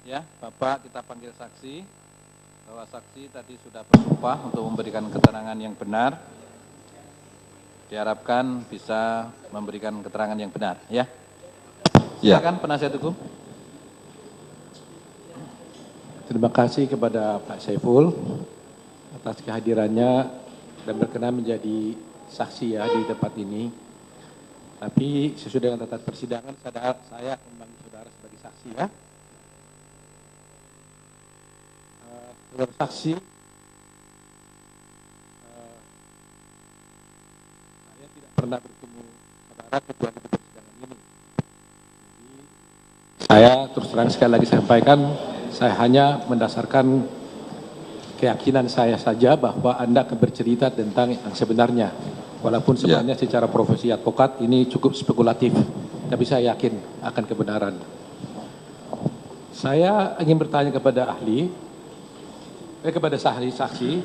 Ya, Bapak kita panggil saksi, bahwa saksi tadi sudah bersumpah untuk memberikan keterangan yang benar. Diharapkan bisa memberikan keterangan yang benar, ya. Silakan penasihat hukum. Terima kasih kepada Pak Saiful atas kehadirannya dan berkenan menjadi saksi ya di tempat ini. Tapi sesuai dengan tata persidangan, saya akan memanggil saudara sebagai saksi ya. Saudara saksi, saya tidak pernah bertemu saudara kecuali di persidangan ini. Jadi, saya terus terang sekali lagi sampaikan, saya hanya mendasarkan keyakinan saya saja bahwa Anda akan bercerita tentang yang sebenarnya. Walaupun sebenarnya secara profesi advokat ini cukup spekulatif, tapi saya yakin akan kebenaran. Saya ingin bertanya kepada kepada saksi,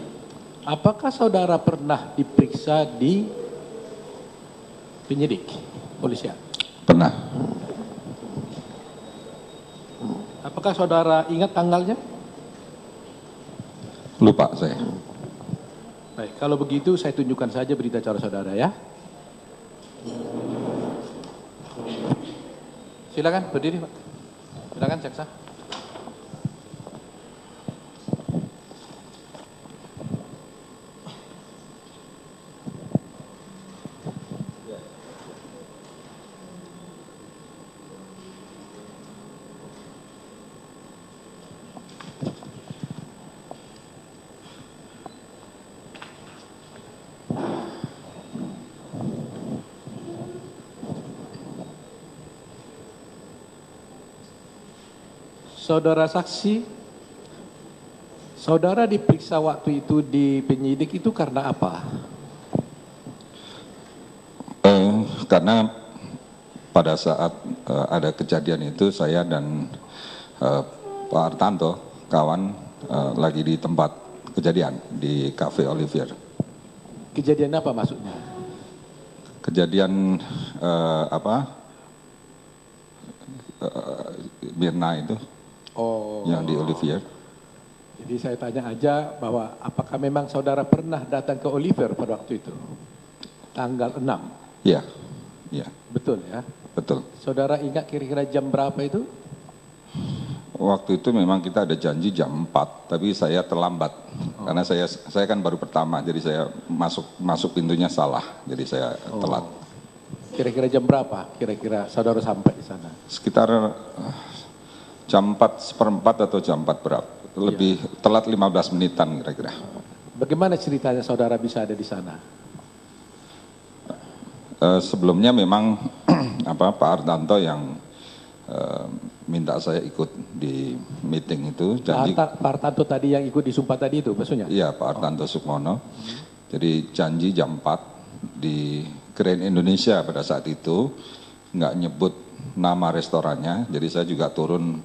apakah saudara pernah diperiksa di penyidik polisian? Pernah. Apakah saudara ingat tanggalnya? Lupa saya. Baik, kalau begitu saya tunjukkan saja berita acara saudara ya. Silakan berdiri, Pak. Silakan jaksa. Saudara saksi, saudara diperiksa waktu itu di penyidik itu karena apa? Karena pada saat ada kejadian itu saya dan Pak Artanto, kawan, lagi di tempat kejadian di Cafe Olivier. Kejadian apa maksudnya? Kejadian Mirna itu, yang di Olivier. Jadi saya tanya aja bahwa apakah memang saudara pernah datang ke Olivier pada waktu itu? Tanggal 6? Iya, iya. Betul ya? Betul. Saudara ingat kira-kira jam berapa itu? Waktu itu memang kita ada janji jam 4, tapi saya terlambat. Karena saya kan baru pertama, jadi saya masuk pintunya salah, jadi saya telat. Kira-kira jam berapa? Kira-kira saudara sampai di sana? Sekitar jam 4:15 atau jam 4 berapa? Lebih telat 15 menitan kira-kira. Bagaimana ceritanya saudara bisa ada di sana? Sebelumnya memang Pak Artanto yang minta saya ikut di meeting itu. Pak Artanto tadi yang ikut disumpah tadi itu maksudnya? Iya, Pak Artanto Sukmono. Jadi janji jam 4 di Grand Indonesia pada saat itu, nggak nyebut nama restorannya, jadi saya juga turun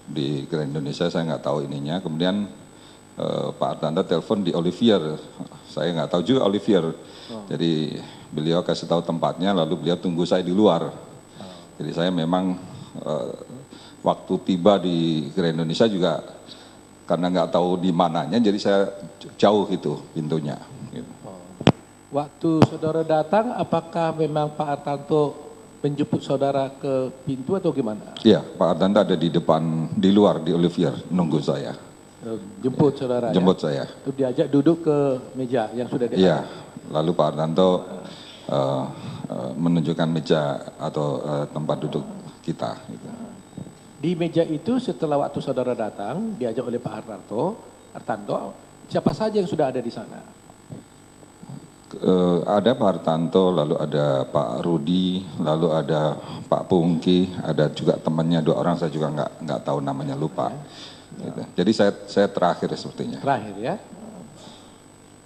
di Grand Indonesia, saya nggak tahu ininya. Kemudian Pak Artanto telepon di Olivier, saya nggak tahu juga Olivier. Jadi beliau kasih tahu tempatnya, lalu beliau tunggu saya di luar. Jadi saya memang waktu tiba di Grand Indonesia juga karena nggak tahu di mananya, jadi saya jauh itu pintunya. Gitu. Waktu saudara datang, apakah memang Pak Artanto menjemput saudara ke pintu atau gimana? Iya, Pak Artanto ada di depan, di luar di Olivier nunggu saya. Jemput saudara Jemput ya? saya. Terus diajak duduk ke meja yang sudah diangkat? Iya, lalu Pak Artanto menunjukkan meja atau tempat duduk kita. Gitu. Di meja itu setelah waktu saudara datang, diajak oleh Pak Artanto, siapa saja yang sudah ada di sana? Ada Pak Artanto, lalu ada Pak Rudi, lalu ada Pak Pungki, ada juga temannya 2 orang, saya juga nggak tahu namanya, lupa. Gitu. Jadi saya terakhir sepertinya. Terakhir ya.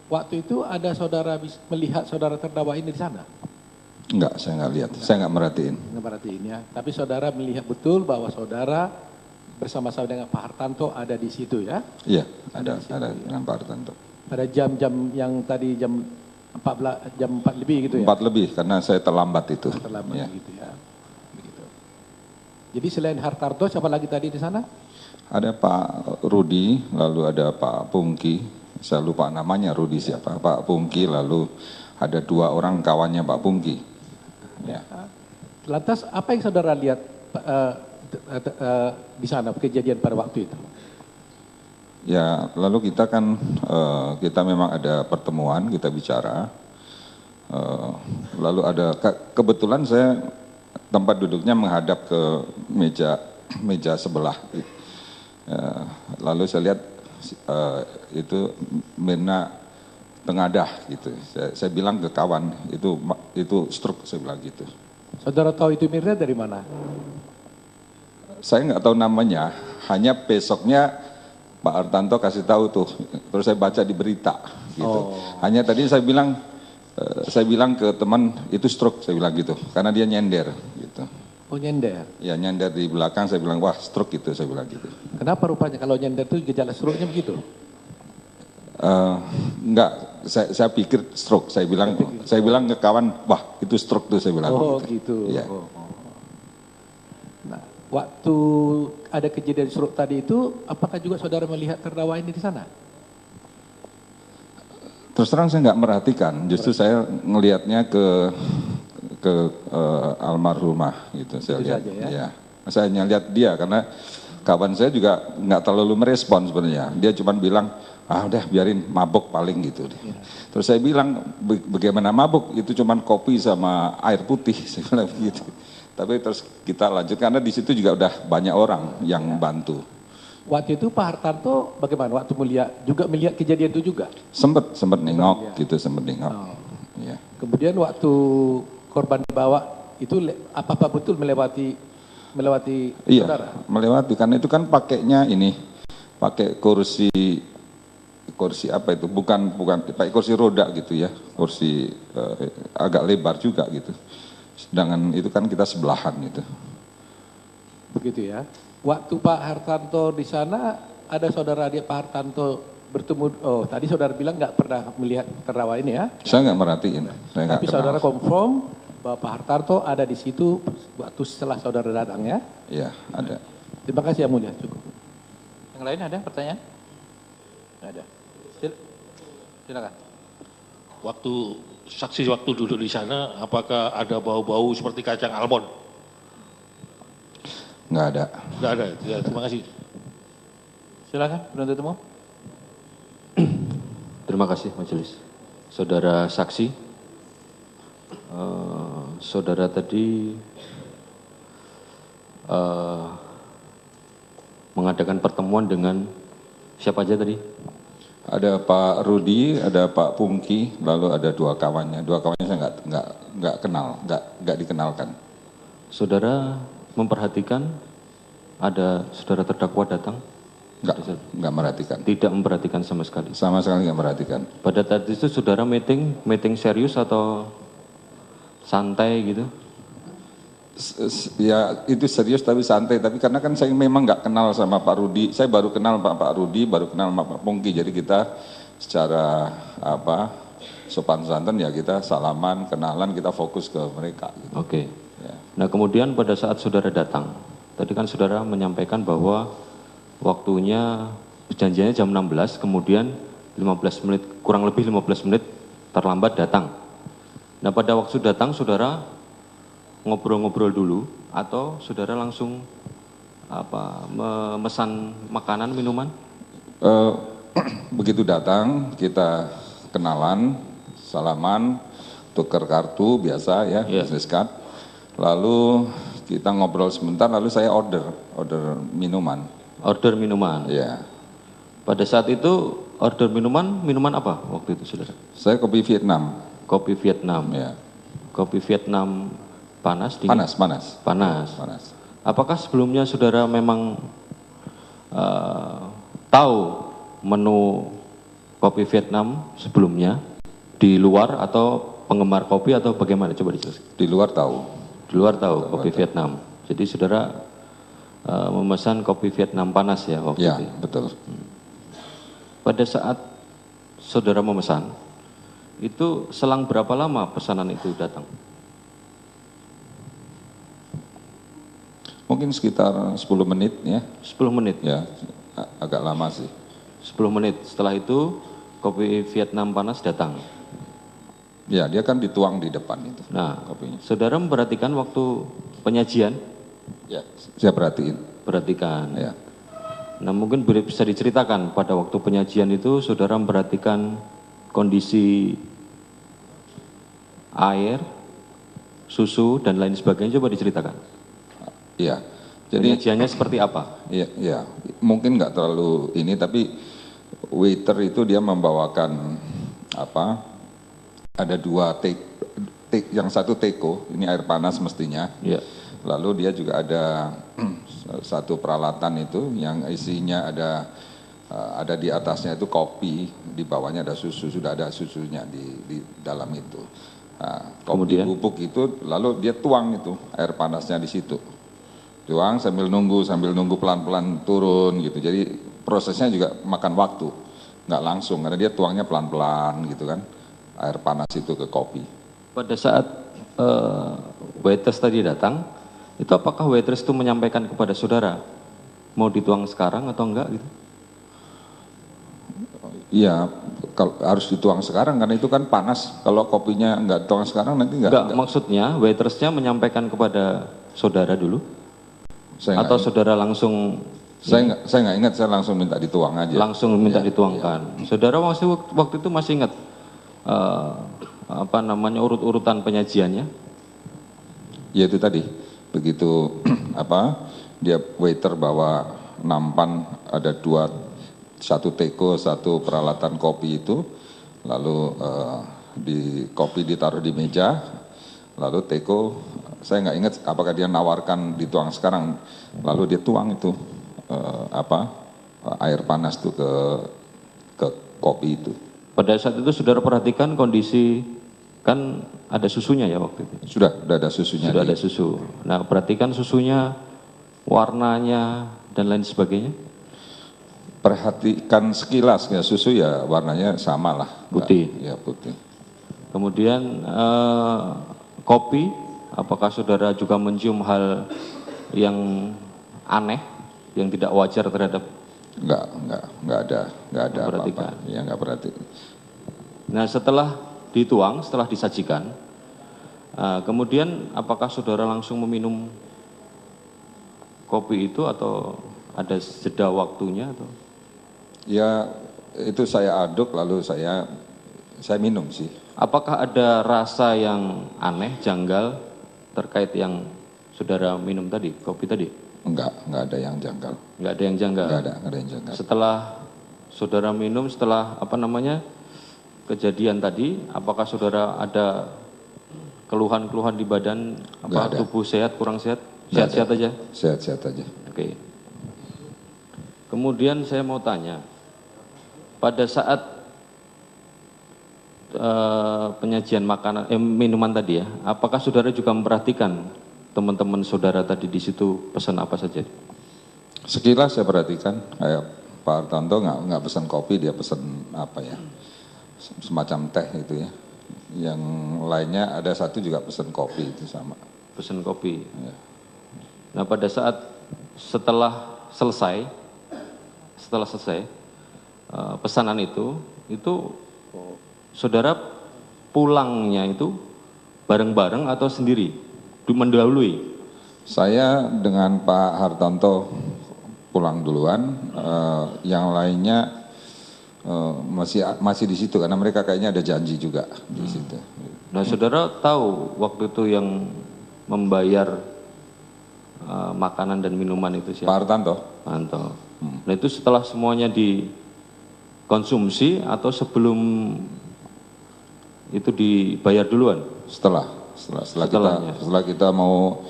Waktu itu ada saudara melihat saudara terdakwa ini di sana? Enggak, saya nggak lihat, saya nggak merhatiin. Nggak merhatiin ya. Tapi saudara melihat betul bahwa saudara bersama-sama dengan Pak Artanto ada di situ ya? Iya, ada dengan Pak Artanto. Pada jam-jam yang tadi jam 4 lebih gitu ya? 4 lebih karena saya terlambat itu. Terlambat gitu ya. Begitu. Jadi selain Hartarto siapa lagi tadi di sana? Ada Pak Rudi, lalu ada Pak Pungki, saya lupa namanya Rudi siapa, Pak Pungki, lalu ada 2 orang kawannya Pak Pungki. Ya. Lantas apa yang saudara lihat di sana kejadian pada waktu itu? Ya, lalu kita kan, kita memang ada pertemuan, kita bicara, lalu ada, kebetulan saya tempat duduknya menghadap ke meja sebelah. Lalu saya lihat itu Mirna tengadah gitu. Saya bilang ke kawan, itu stroke, saya bilang gitu. Saudara tahu itu Mirna dari mana? Saya nggak tahu namanya, hanya besoknya Pak Hartanto kasih tahu tuh, terus saya baca di berita gitu. Hanya tadi saya bilang ke teman itu stroke, saya bilang gitu, karena dia nyender gitu. Oh, nyender. Ya, nyender di belakang, saya bilang wah stroke gitu, saya bilang gitu. Kenapa rupanya kalau nyender itu gejala stroke-nya begitu? Enggak, saya pikir stroke, saya bilang ke kawan, wah itu stroke tuh, saya bilang gitu. Ya. Nah, waktu ada kejadian stroke tadi itu, apakah juga saudara melihat terdakwa ini di sana? Terus terang saya nggak merhatikan, justru saya ngelihatnya ke almarhumah gitu, saya Itu lihat. saja, ya? Ya. Saya hanya lihat dia karena kawan saya juga nggak terlalu merespon sebenarnya. Dia cuma bilang, udah biarin mabuk paling gitu. Ya. Terus saya bilang, bagaimana mabuk? Itu cuma kopi sama air putih, saya bilang begitu. Tapi terus kita lanjut karena di situ juga udah banyak orang yang bantu. Waktu itu Pak Hartanto bagaimana? Waktu melihat kejadian itu juga? Sempet nengok gitu, sempet nengok. Ya. Kemudian waktu korban dibawa itu apa betul melewati Iya, saudara? melewati karena itu kan pakainya ini, pakai kursi apa itu? Bukan pakai kursi roda gitu ya, kursi agak lebar juga gitu. Sedangkan itu kan kita sebelahan gitu. Begitu ya. Waktu Pak Hartanto di sana ada saudara adik Pak Hartanto bertemu. Oh, tadi saudara bilang nggak pernah melihat terdakwa ini ya? Saya nggak merhatiin. Tapi saudara confirm bahwa Pak Hartanto ada di situ waktu setelah saudara datang ya? Iya, ada. Terima kasih Yang Mulia, cukup. Yang lain ada pertanyaan? Nggak ada. Silakan. Saksi waktu duduk di sana, apakah ada bau-bau seperti kacang almond? Nggak ada. Nggak ada, ya, terima kasih. Silakan, penuntut umum. Terima kasih majelis. Saudara saksi, saudara tadi mengadakan pertemuan dengan siapa aja tadi? Ada Pak Rudi, ada Pak Pungki, lalu ada 2 kawannya. 2 kawannya saya nggak kenal, nggak dikenalkan. Saudara memperhatikan ada saudara terdakwa datang? Nggak merhatikan. Tidak memperhatikan sama sekali. Sama sekali nggak merhatikan. Pada saat itu saudara meeting serius atau santai gitu? Ya itu serius tapi santai, tapi karena kan saya memang nggak kenal sama Pak Rudi, saya baru kenal Pak Rudi, baru kenal sama Pak Pungki, jadi kita secara sopan santun ya kita salaman, kenalan, kita fokus ke mereka. Gitu. Oke. Ya. Nah kemudian pada saat saudara datang, tadi kan saudara menyampaikan bahwa waktunya perjanjiannya jam 16, kemudian 15 menit, kurang lebih 15 menit terlambat datang. Nah pada waktu datang saudara ngobrol-ngobrol dulu atau saudara langsung memesan makanan, minuman? Begitu datang kita kenalan, salaman, tukar kartu biasa ya, business card. Lalu kita ngobrol sebentar, lalu saya order minuman. Order minuman. Ya. Pada saat itu order minuman apa waktu itu saudara? Saya kopi Vietnam. Kopi Vietnam. Ya. Kopi Vietnam panas, dingin? Panas. Apakah sebelumnya saudara memang tahu menu kopi Vietnam sebelumnya di luar atau penggemar kopi atau bagaimana? Coba dijelaskan. Di luar tahu. Di luar tahu kopi Vietnam. Jadi saudara memesan kopi Vietnam panas ya waktu itu? Ya, betul. Pada saat saudara memesan, itu selang berapa lama pesanan itu datang? Mungkin sekitar 10 menit ya. 10 menit? Ya, agak lama sih. 10 menit. Setelah itu kopi Vietnam panas datang. Ya, dia kan dituang di depan itu. Nah, kopinya. saudara memperhatikan waktu penyajian? Ya, saya perhatiin. Perhatikan. Ya. Nah, mungkin bisa diceritakan pada waktu penyajian itu saudara memperhatikan kondisi air, susu, dan lain sebagainya, coba diceritakan. Iya. Jadi Penyajiannya seperti apa? iya, iya. Mungkin nggak terlalu ini, tapi waiter itu dia membawakan apa? Ada dua yang satu teko, ini air panas mestinya. Ya. Lalu dia juga ada satu peralatan itu yang isinya ada di atasnya itu kopi, di bawahnya ada susu, sudah ada susunya di dalam itu. Nah, kopi Kemudian? bubuk itu lalu dia tuang itu air panasnya di situ. Tuang sambil nunggu pelan-pelan turun gitu. Jadi prosesnya juga makan waktu, nggak langsung karena dia tuangnya pelan-pelan gitu kan, air panas itu ke kopi. Pada saat waitress tadi datang, itu apakah waitress itu menyampaikan kepada saudara mau dituang sekarang atau enggak gitu? Iya, kalau harus dituang sekarang karena itu kan panas. Kalau kopinya nggak dituang sekarang nanti Enggak, maksudnya waitressnya menyampaikan kepada saudara dulu atau saudara langsung saya nggak ingat, saya langsung minta dituang aja. langsung minta Ya, dituangkan. ya. Saudara waktu itu masih ingat apa namanya urut-urutan penyajiannya? Ya itu tadi, begitu apa dia waiter bawa nampan ada satu teko, satu peralatan kopi itu, lalu kopi ditaruh di meja, lalu teko saya nggak ingat apakah dia nawarkan dituang sekarang, lalu dia tuang itu air panas tuh ke kopi itu. Pada saat itu saudara perhatikan kondisi, kan ada susunya ya waktu itu? Sudah ada susunya. Sudah ada susu. Nah, perhatikan susunya, warnanya, dan lain sebagainya. Perhatikan sekilas ya, susu ya warnanya sama lah. Putih. Ya putih. Kemudian kopi, apakah saudara juga mencium hal yang aneh, yang tidak wajar terhadap? Enggak ada apa-apa. Ya enggak perhatikan. Nah, setelah dituang, setelah disajikan, kemudian apakah saudara langsung meminum kopi itu atau ada jeda waktunya atau? Ya itu saya aduk lalu saya minum sih. Apakah ada rasa yang aneh, janggal terkait yang saudara minum tadi, kopi tadi? Enggak ada yang janggal. Enggak ada yang janggal? Enggak ada yang janggal. Setelah saudara minum, setelah apa namanya kejadian tadi, apakah saudara ada keluhan-keluhan di badan? Apa tubuh sehat, kurang sehat? Sehat-sehat aja? Sehat-sehat aja. Oke. Kemudian saya mau tanya, pada saat penyajian makanan, minuman tadi ya, apakah saudara juga memperhatikan teman-teman saudara tadi di situ pesan apa saja? Sekilas saya perhatikan, kayak Pak Hartanto nggak pesan kopi, dia pesan apa ya, semacam teh itu ya. Yang lainnya ada satu juga pesan kopi itu sama. Pesan kopi. Ya. Nah, pada saat setelah selesai pesanan itu saudara pulangnya itu bareng-bareng atau sendiri, mendahului? Saya dengan Pak Hartanto pulang duluan, yang lainnya masih di situ karena mereka kayaknya ada janji juga di situ. Nah, saudara tahu waktu itu yang membayar makanan dan minuman itu siapa? Pak Hartanto. Nah, itu setelah semuanya dikonsumsi atau sebelum itu dibayar duluan? Setelah kita mau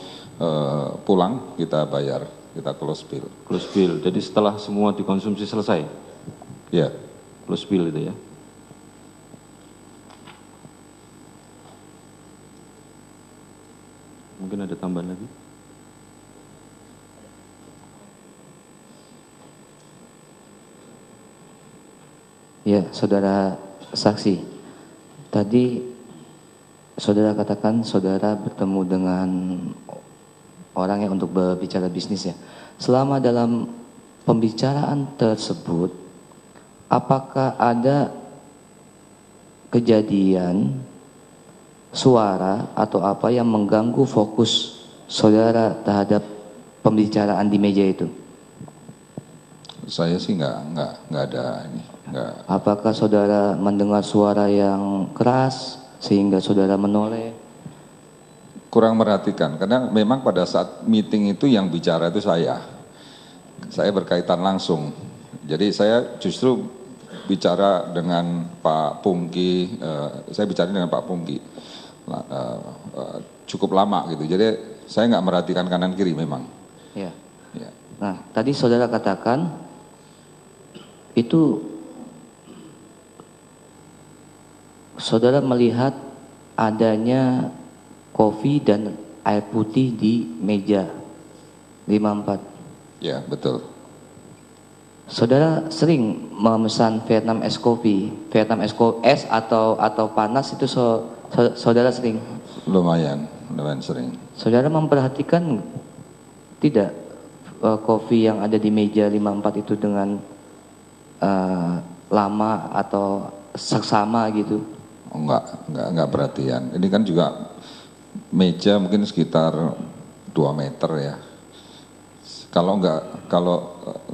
pulang kita bayar, kita close bill. Close bill. Jadi setelah semua dikonsumsi selesai? Ya. Close bill itu ya. Mungkin ada tambahan lagi? Ya, saudara saksi. Tadi saudara katakan saudara bertemu dengan orang yang untuk berbicara bisnis ya. Selama dalam pembicaraan tersebut, apakah ada kejadian suara atau apa yang mengganggu fokus saudara terhadap pembicaraan di meja itu? Saya sih nggak ada ini. Nggak. Apakah saudara mendengar suara yang keras sehingga saudara menoleh? Kurang merhatikan, karena memang pada saat meeting itu yang bicara itu saya berkaitan langsung. Jadi saya justru bicara dengan Pak Pungki, saya bicara dengan Pak Pungki cukup lama gitu. Jadi saya nggak merhatikan kanan kiri memang. Ya. Ya. Nah, tadi saudara katakan itu saudara melihat adanya kopi dan air putih di meja 54. Ya, betul. Saudara sering memesan Vietnam es kopi, Vietnam es atau panas itu saudara sering? Lumayan sering. Saudara memperhatikan tidak kopi yang ada di meja 54 itu dengan lama atau seksama gitu? Oh, enggak perhatian. Ini kan juga meja mungkin sekitar 2 meter ya. Kalau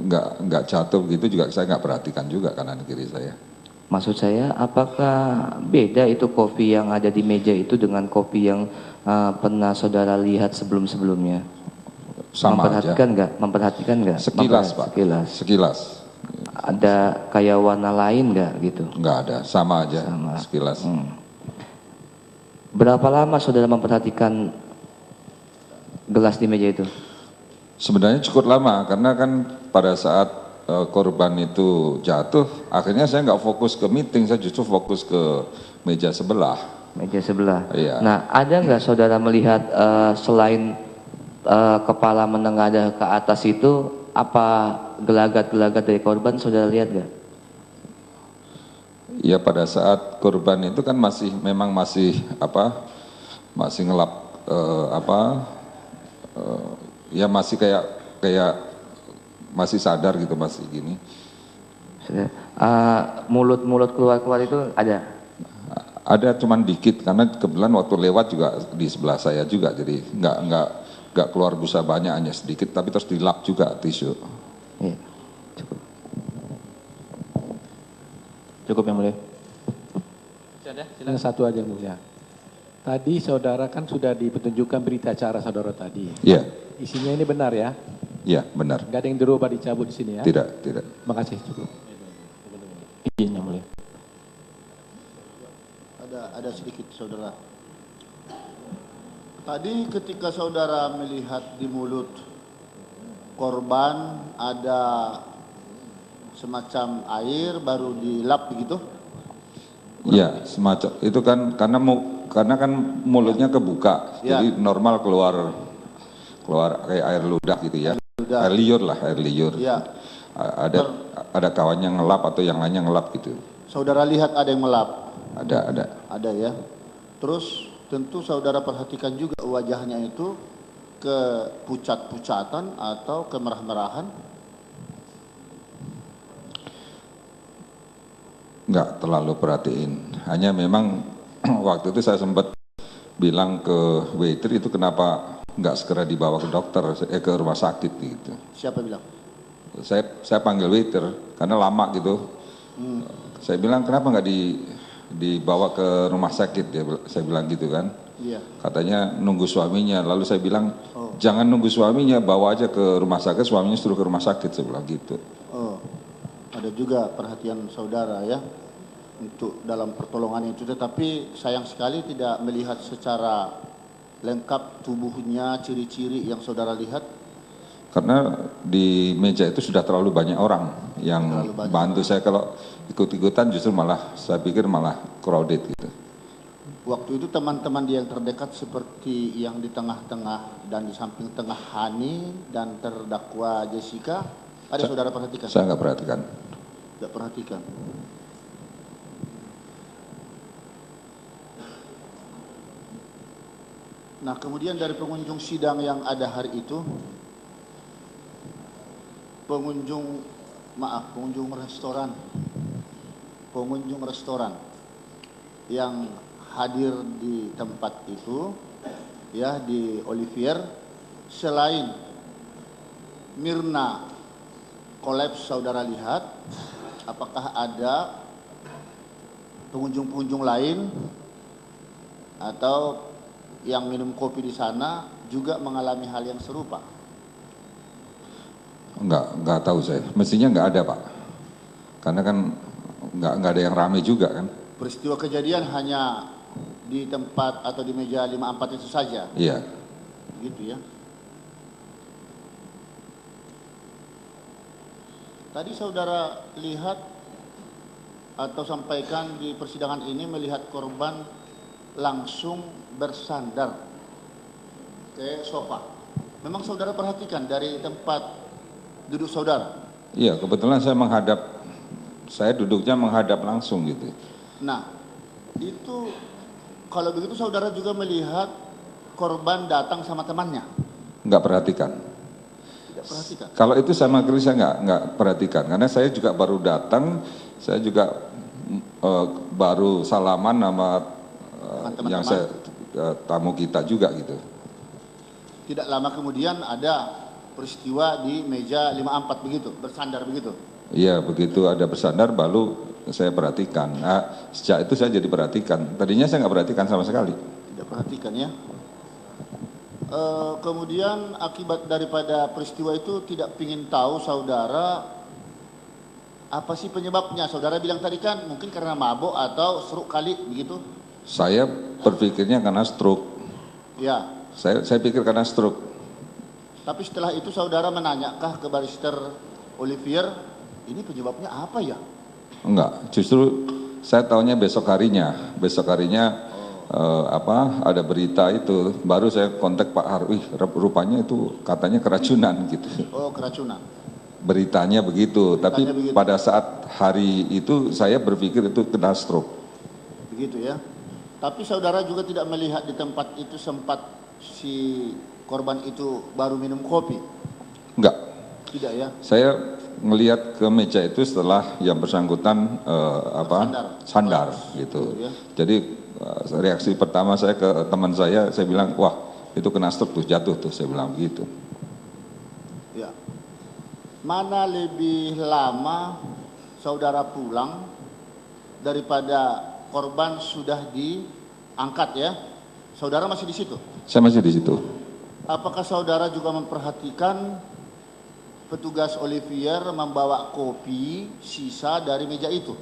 enggak jatuh begitu juga saya enggak perhatikan juga kanan kiri saya. Maksud saya, apakah beda itu kopi yang ada di meja itu dengan kopi yang pernah saudara lihat sebelum-sebelumnya? Sama Memperhatikan nggak? Sekilas, Pak. Sekilas. Ada kayak warna lain nggak gitu? Nggak ada, sama aja. Sama. Sekilas. Berapa lama saudara memperhatikan gelas di meja itu? Sebenarnya cukup lama, karena kan pada saat korban itu jatuh, akhirnya saya nggak fokus ke meeting, saya justru fokus ke meja sebelah. Meja sebelah. Iya. Nah, ada nggak saudara melihat selain kepala menengadah ke atas itu, apa gelagat-gelagat dari korban saudara lihat nggak? Ya, pada saat korban itu kan masih ngelap ya masih kayak masih sadar gitu, masih gini. Mulut keluar itu ada? Ada, cuman dikit, karena kebetulan waktu lewat juga di sebelah saya juga, jadi nggak keluar busa banyak, hanya sedikit, tapi terus dilap juga tisu. Iya, cukup. Cukup yang mulia. Silakan. Satu aja yang mulia. Tadi saudara kan sudah dipertunjukkan berita acara saudara tadi. Iya. Isinya ini benar ya? Iya, benar. Nggak ada yang dirubah dicabut di sini ya? Tidak. Makasih, cukup. Izin yang mulia. Ada sedikit saudara. Tadi ketika saudara melihat di mulut korban ada semacam air baru dilap begitu? Iya, semacam itu kan karena kan mulutnya kebuka, Ya. jadi normal keluar kayak air ludah gitu ya. Air liur. Ya. Ada kawan yang ngelap atau yang lainnya ngelap gitu. Saudara lihat ada yang melap? Ada. Ada ya. Terus tentu saudara perhatikan juga wajahnya itu kepucat-pucatan atau kemerah-merahan? Nggak terlalu perhatiin. Hanya memang waktu itu saya sempat bilang ke waiter itu kenapa nggak segera dibawa ke dokter, ke rumah sakit gitu. Siapa bilang? Saya panggil waiter karena lama gitu. Saya bilang kenapa nggak dibawa ke rumah sakit, saya bilang gitu kan. Iya. Katanya nunggu suaminya. Lalu saya bilang jangan nunggu suaminya, bawa aja ke rumah sakit, suaminya suruh ke rumah sakit, saya bilang gitu. Oh, ada juga perhatian saudara ya untuk dalam pertolongan itu, tetapi sayang sekali tidak melihat secara lengkap tubuhnya, ciri-ciri yang saudara lihat. Karena di meja itu sudah terlalu banyak orang yang bantu saya, kalau ikut-ikutan justru malah saya pikir malah crowded gitu. Waktu itu teman-teman dia yang terdekat seperti yang di tengah-tengah dan di samping tengah Hani dan terdakwa Jessica, ada saudara perhatikan? Saya nggak perhatikan. Tidak perhatikan. Nah, kemudian dari pengunjung sidang yang ada hari itu, pengunjung restoran yang hadir di tempat itu, ya, di Olivier, selain Mirna kolaps saudara lihat, apakah ada pengunjung-pengunjung lain atau yang minum kopi di sana juga mengalami hal yang serupa? Enggak tahu saya. Mestinya enggak ada, Pak. Karena kan enggak ada yang ramai juga kan. Peristiwa kejadian hanya di tempat atau di meja 54 itu saja. Iya. Gitu ya. Tadi saudara lihat atau sampaikan di persidangan ini melihat korban langsung bersandar ke sofa. Memang saudara perhatikan dari tempat duduk saudara? Iya, kebetulan saya duduknya menghadap langsung gitu. Nah, itu kalau begitu saudara juga melihat korban datang sama temannya? Enggak perhatikan. Tidak perhatikan? Kalau itu sama sekali saya enggak perhatikan. Karena saya juga baru datang, saya juga baru salaman sama yang saya tamu kita juga gitu. Tidak lama kemudian ada peristiwa di meja 54 begitu, bersandar begitu? Iya, begitu ada bersandar baru saya perhatikan. Nah, sejak itu saya jadi perhatikan. Tadinya saya nggak perhatikan sama sekali. Tidak perhatikan ya. Kemudian akibat daripada peristiwa itu tidak ingin tahu saudara apa sih penyebabnya? Saudara bilang tadi kan mungkin karena mabuk atau stroke kali begitu? Saya berpikirnya karena stroke. Ya. Saya pikir karena stroke. Tapi setelah itu saudara menanyakah ke Barister Olivier, ini penyebabnya apa ya? Enggak, justru saya tahunya besok harinya. Besok harinya ada berita itu, baru saya kontak Pak Harwi, rupanya itu katanya keracunan gitu. Oh, keracunan. Beritanya begitu, tapi begitu. Pada saat hari itu saya berpikir itu kena stroke. Begitu ya. Tapi saudara juga tidak melihat di tempat itu sempat si korban itu baru minum kopi? Enggak. Tidak ya. Saya ngelihat ke meja itu setelah yang bersangkutan sandar gitu. Ya. Jadi reaksi pertama saya ke teman saya bilang, wah itu kena stroke tuh, jatuh tuh, saya bilang begitu. Ya. Mana lebih lama saudara pulang daripada korban sudah diangkat ya? Saudara masih di situ? Saya masih di situ. Apakah saudara juga memperhatikan petugas Olivier membawa kopi sisa dari meja itu?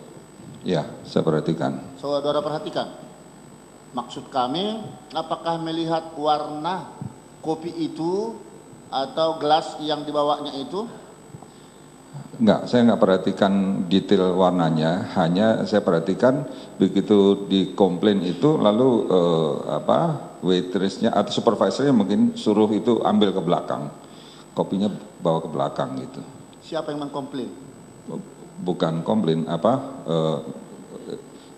Ya, saya perhatikan. Saudara perhatikan? Maksud kami, apakah melihat warna kopi itu atau gelas yang dibawanya itu? Enggak, saya enggak perhatikan detail warnanya, hanya saya perhatikan begitu di komplain itu lalu waitressnya atau supervisornya mungkin suruh itu ambil ke belakang, kopinya bawa ke belakang gitu. Siapa yang mengkomplain? Bukan komplain,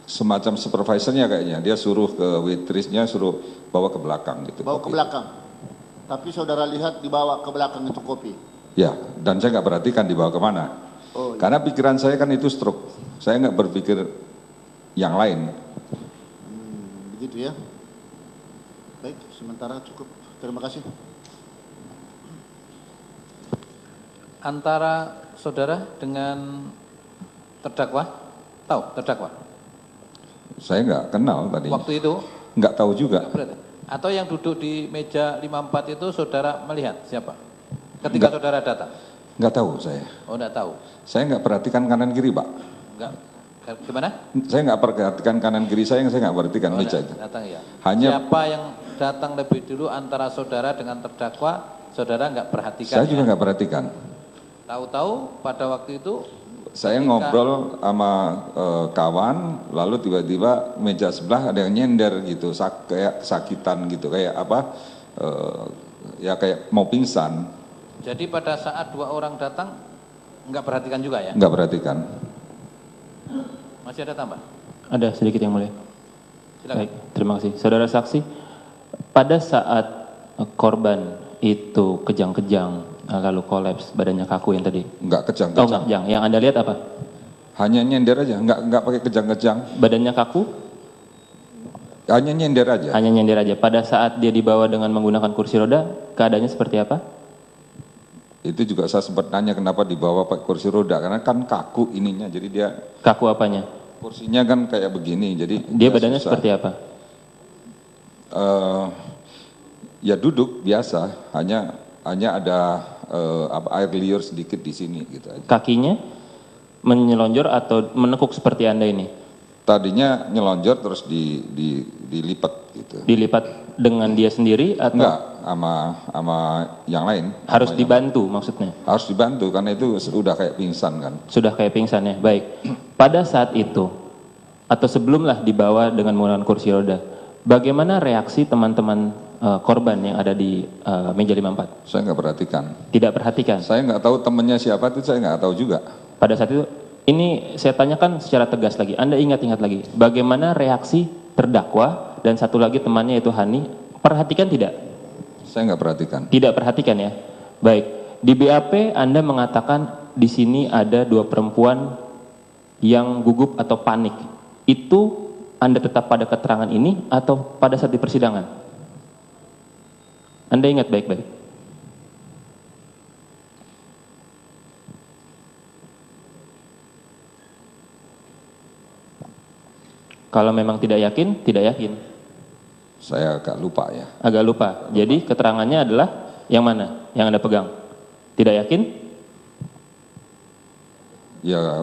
semacam supervisornya kayaknya, dia suruh ke waitressnya suruh bawa ke belakang gitu. Bawa ke belakang, tapi saudara lihat dibawa ke belakang itu kopi? Ya, dan saya nggak perhatikan dibawa kemana. Oh, iya. Karena pikiran saya kan itu stroke, saya nggak berpikir yang lain. Begitu ya. Baik, sementara cukup. Terima kasih. Antara saudara dengan terdakwa, tahu terdakwa? Saya nggak kenal tadi. Waktu itu? Nggak tahu juga. Atau yang duduk di meja 54 itu saudara melihat siapa? Ketika saudara datang? Nggak tahu saya. Oh, nggak tahu. Saya nggak perhatikan kanan kiri, Pak. Nggak. Gimana? Saya nggak perhatikan kanan kiri saya nggak perhatikan meja itu. Datang ya. Hanya siapa yang datang lebih dulu antara saudara dengan terdakwa, saudara nggak perhatikan? Saya juga nggak perhatikan. Tahu-tahu pada waktu itu saya ngobrol sama kawan, lalu tiba-tiba meja sebelah ada yang nyender gitu, kayak kesakitan gitu, kayak ya kayak mau pingsan. Jadi pada saat dua orang datang nggak perhatikan juga ya? Nggak perhatikan. Masih ada tambah? Ada sedikit yang mulia. Silakan. Baik, terima kasih. Saudara saksi, pada saat korban itu kejang-kejang lalu kolaps, badannya kaku yang tadi. Enggak Oh, kejang-kejang. enggak kejang. Yang Anda lihat apa? Hanya nyender aja, enggak pakai kejang-kejang. Badannya kaku? Hanya nyender aja. Hanya nyender aja. Pada saat dia dibawa dengan menggunakan kursi roda, keadaannya seperti apa? Itu juga saya sempat nanya kenapa dibawa pakai kursi roda, karena kan kaku ininya, jadi dia Kaku apanya? kursinya kan kayak begini, jadi Dia badannya susah. seperti apa? Ya duduk biasa, hanya ada air liur sedikit di sini gitu aja. Kakinya menyelonjor atau menekuk seperti Anda ini? Tadinya nyelonjor terus dilipat gitu. Dilipat dengan dia sendiri atau Enggak, sama yang lain. harus Sama dibantu maksudnya? harus dibantu karena itu sudah kayak pingsan kan. Sudah kayak pingsan ya. Baik. Pada saat itu atau sebelumlah dibawa dengan menggunakan kursi roda, bagaimana reaksi teman-teman korban yang ada di meja 54? Saya nggak perhatikan. Tidak perhatikan. Saya nggak tahu temennya siapa itu, saya nggak tahu juga. Pada saat itu, ini saya tanyakan secara tegas lagi. Anda ingat-ingat lagi, bagaimana reaksi terdakwa dan satu lagi temannya yaitu Hani, perhatikan tidak? Saya nggak perhatikan. Tidak perhatikan ya. Baik. Di BAP Anda mengatakan di sini ada 2 perempuan yang gugup atau panik. Itu Anda tetap pada keterangan ini atau pada saat di persidangan? Anda ingat baik-baik. Kalau memang tidak yakin, tidak yakin. Saya agak lupa ya. Agak lupa. Jadi keterangannya adalah yang mana? Yang Anda pegang? Tidak yakin? Ya,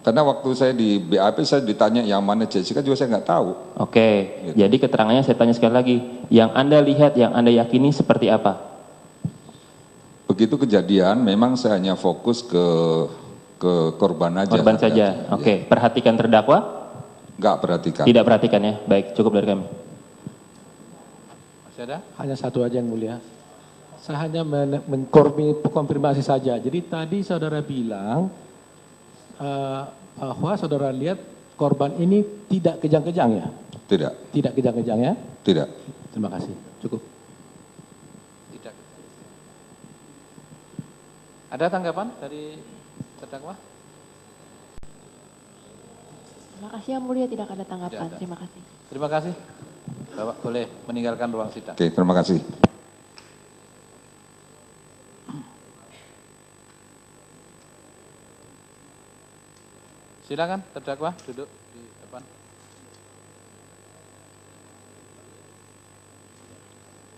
karena waktu saya di BAP saya ditanya yang mana Jessica juga saya nggak tahu. Oke. Gitu. Jadi keterangannya saya tanya sekali lagi. Yang Anda lihat, yang Anda yakini seperti apa? Begitu kejadian, memang saya hanya fokus ke korban aja. Korban saja. Oke. Perhatikan terdakwa? Nggak perhatikan. Tidak perhatikan ya. Baik, cukup dari kami. Masih ada? Hanya satu aja yang mulia. Saya hanya mengkonfirmasi saja. Jadi tadi saudara bilang bahwa saudara lihat korban ini tidak kejang-kejang ya? Tidak, Tidak kejang-kejang ya? tidak. Terima kasih. Cukup. Tidak. Ada tanggapan dari terdakwa? Terima kasih yang mulia, tidak ada tanggapan. Tidak ada. Terima kasih. Terima kasih. Bapak boleh meninggalkan ruang sidang. Oke, terima kasih. Silakan terdakwa duduk di depan.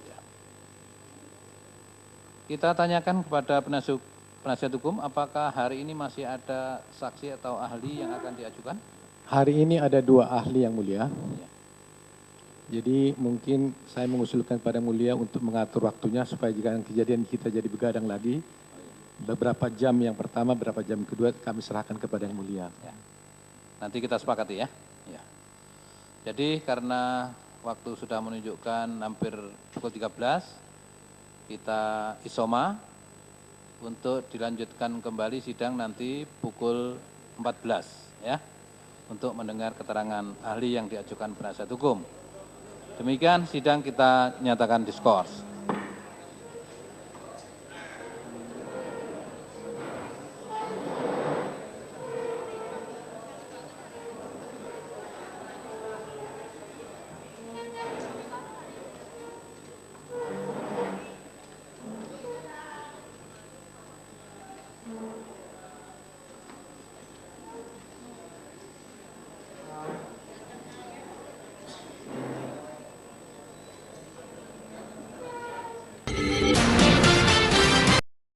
Ya. Kita tanyakan kepada penasihat hukum, apakah hari ini masih ada saksi atau ahli yang akan diajukan? Hari ini ada 2 ahli yang mulia. Jadi mungkin saya mengusulkan pada mulia untuk mengatur waktunya supaya jika kejadian kita jadi begadang lagi, beberapa jam yang pertama, beberapa jam kedua kami serahkan kepada yang mulia. Ya. Nanti kita sepakati ya. Ya. Jadi karena waktu sudah menunjukkan hampir pukul 13, kita isoma untuk dilanjutkan kembali sidang nanti pukul 14 ya, untuk mendengar keterangan ahli yang diajukan penasihat hukum. Demikian sidang kita nyatakan diskors.